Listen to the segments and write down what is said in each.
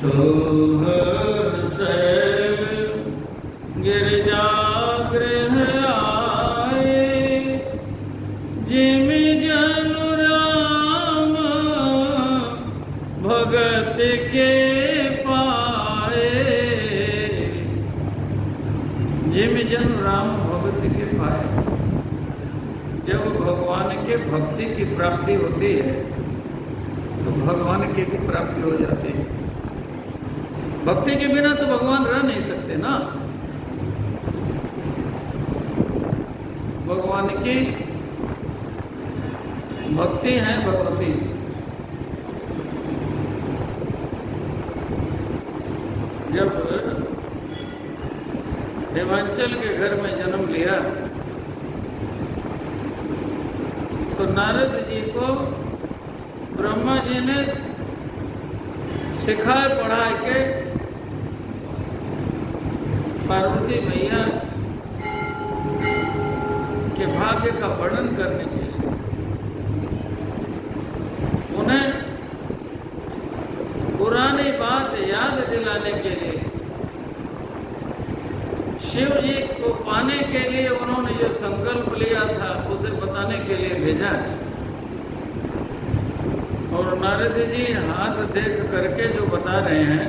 सोह सैल गिरजागृह आए, जिम जनु राम भगत के पाए। जिम जन राम भगत के पाए। जब भगवान के भक्ति की प्राप्ति होती है तो भगवान की भी प्राप्ति हो जाती है। भक्ति के बिना तो भगवान रह नहीं सकते ना। भगवान की भक्ति है भगवती। जब देवांचल के घर में जन्म लिया तो नारद जी को ब्रह्मा जी ने सिखाए पढ़ा के पार्वती मैया के भाग्य का वर्णन करने के लिए उन्हें पुरानी बात याद दिलाने के लिए शिव जी को पाने के लिए उन्होंने जो संकल्प लिया था उसे बताने के लिए भेजा। और नारद जी हाथ देख करके जो बता रहे हैं,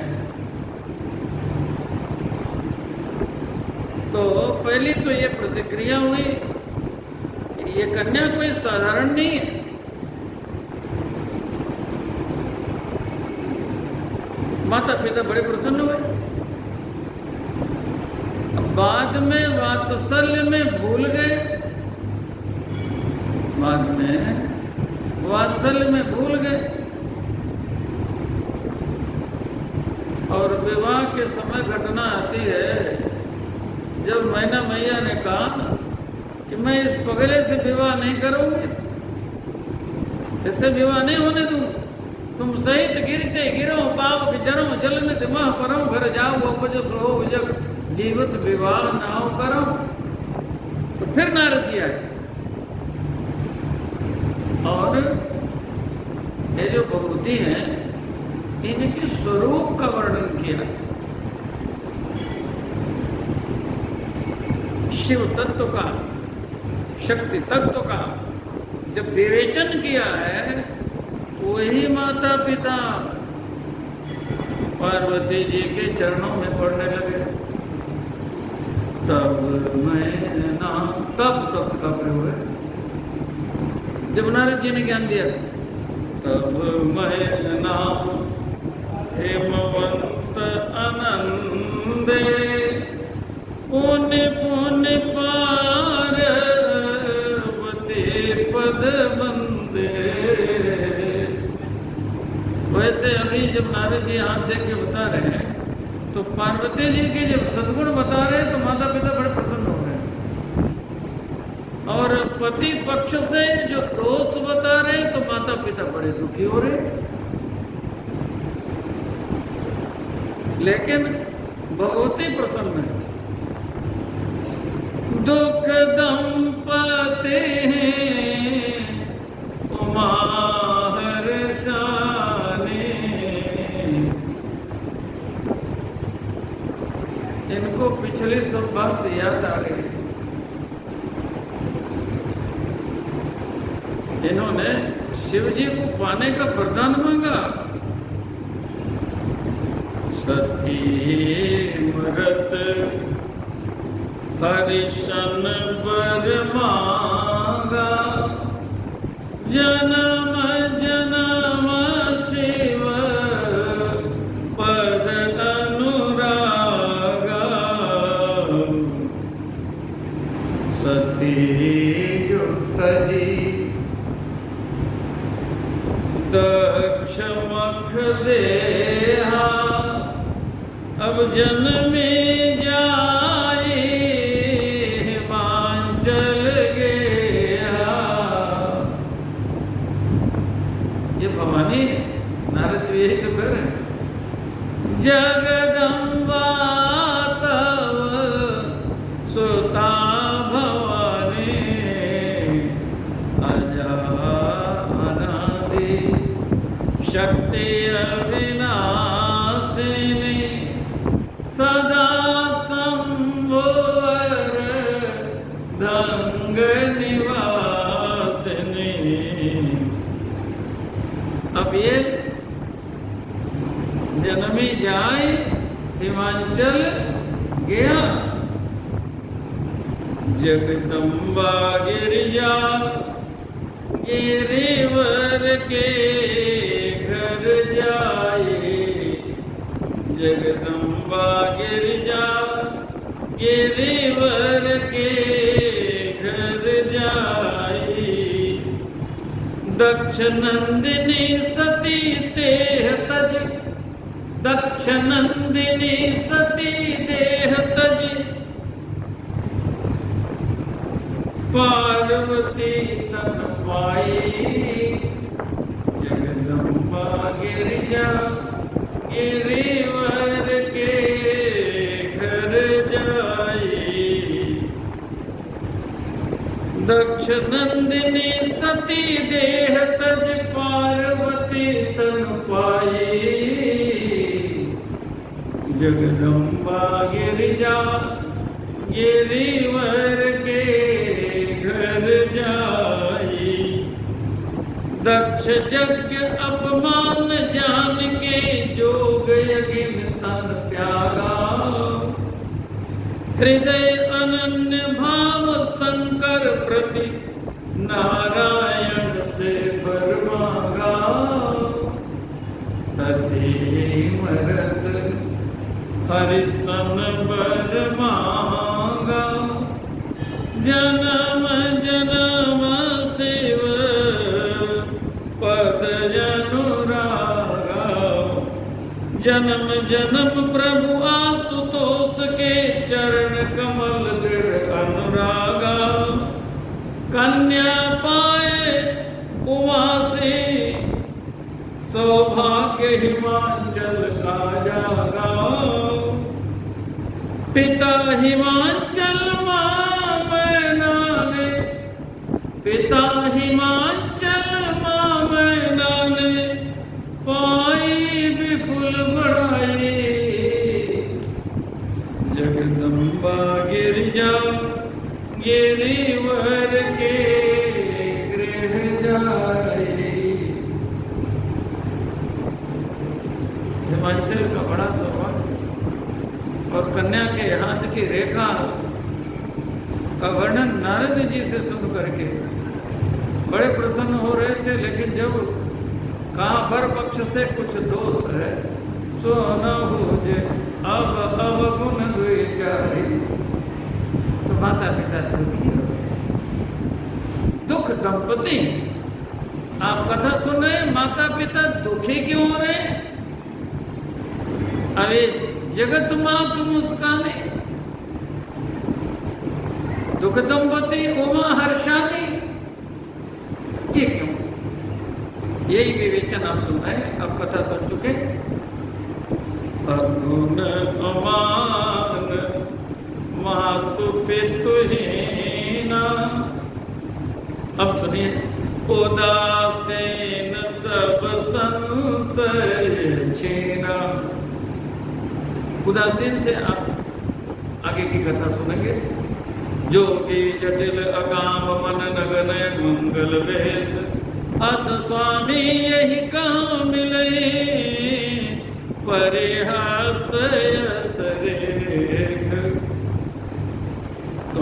तो पहली तो ये प्रतिक्रिया हुई, ये कन्या कोई साधारण नहीं है। माता पिता बड़े प्रसन्न हुए। बाद में वात्सल्य में भूल गए, बाद में वात्सल्य में भूल गए और विवाह के समय घटना आती है जब मैना मैया ने कहा कि मैं इस पगले से विवाह नहीं करूंगी, इससे विवाह नहीं होने दूं। तुम सहित गिरते गिरो पाव जरो जल में दिमाग परम घर जाओ उपजस हो जग जीवित विवाह नाव करो। तो फिर नारद जी आए और ये जो भगवती हैं इनके स्वरूप का वर्णन किया। शिव तत्व का, शक्ति तत्व का जब विवेचन किया है, वही माता पिता पार्वती जी के चरणों में पड़ने लगे। तब मैं नाम, तब शब्द का प्रयोग है। जब नारद जी ने ज्ञान दिया, तब मैं नाम हेमवंत आनंदे पुण्य पुण्य पार्वती पद बंदे। वैसे अभी जब नारद जी हाथ देख के बता रहे हैं तो पार्वती जी के जब सद्गुण बता रहे हैं तो माता पिता बड़े प्रसन्न हो रहे हैं, और पति पक्ष से जो दोष बता रहे हैं तो माता पिता बड़े दुखी हो रहे हैं। लेकिन भगवती प्रसन्न है। दुख दंपति उमा इनको पिछली सब बात याद आ गई। इन्होंने शिव जी को पाने का वरदान मांगा। सती मरत हरिशन बर मांगा, जन्म जन्म शिव पद दक्ष मख देहा, अब जन्मे जाए हिमांचल गया। ये भवानी नारद जी यही तो कर रहे हैं। जगदम्बा तव सुता भवानी, अजानंदी शक्ति अविनाशी, सदा संभोर धंग निवासिनी। अब ये जन्मी जाए हिमाचल गया, जगदम्बा गिरिजा गिरिवर के घर जाए, जगदम्बा गिरिजा गिरिवर के घर जाए। दक्ष नंदिनी सती देह तज, दक्ष नंदिनी सती देह तज, पार्वती तन पाई, जगदम्बा गिरिजा गिरिवर के घर जाई। दक्ष नंदिनी सती देह तज, पार्वती तन पाई, जगदम्बा गिरिजा गिरिवर के घर जाई। दक्ष यज्ञ अपमान जान के, जोग यज्ञ तन त्यागा, हृदय अनन्य भाव शंकर प्रति, नारायण से वर मांगा। सती मरत हरिसन वर मांगा, जन्म जन्म शिव पद अनुरागा। जन्म जन्म प्रभु आशुतोष के, चरण कमल दृढ़ अनुरागा। कन्या पाए उमा से, सौभाग्य हिमाचल का जागा। पिता हिमाचल मां मैना ने, पिता हिमाचल मां मैना ने, पाई विपुल बढ़ाई, जगदम्बा गिरिजा गिरिवर के गृह जाए। हिमाचल का बड़ा सौभाग्य और कन्या के हाथ की रेखा का वर्णन नारद जी से सुन करके बड़े प्रसन्न हो रहे थे। लेकिन जब कहा वर पक्ष से कुछ दोष है, सो न हो अब गुण द्विचारी, तो माता पिता दुखी हो। दुख दंपति, आप कथा सुन रहे, माता पिता दुखी क्यों हो रहे? अरे जगत मात मुस्काने, दुख दंपति उमा हर्षानी, ये क्यों? यही विवेचन आप सुन रहे हैं, अब कथा सुन चुके। अगुण अमान मातु पितुहीना, अब सुनिए। उदासीन सब संशय छीना। उदासीन से आप आगे की कथा सुनेंगे। जोगी जटिल अकाम मन नगन मंगल वेश, अस स्वामी यही कहाँ मिले, परिहास यस रेख। तो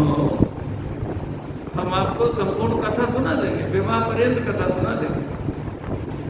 हम आपको संपूर्ण कथा सुना देंगे, विवाह पर्यंत कथा सुना देंगे।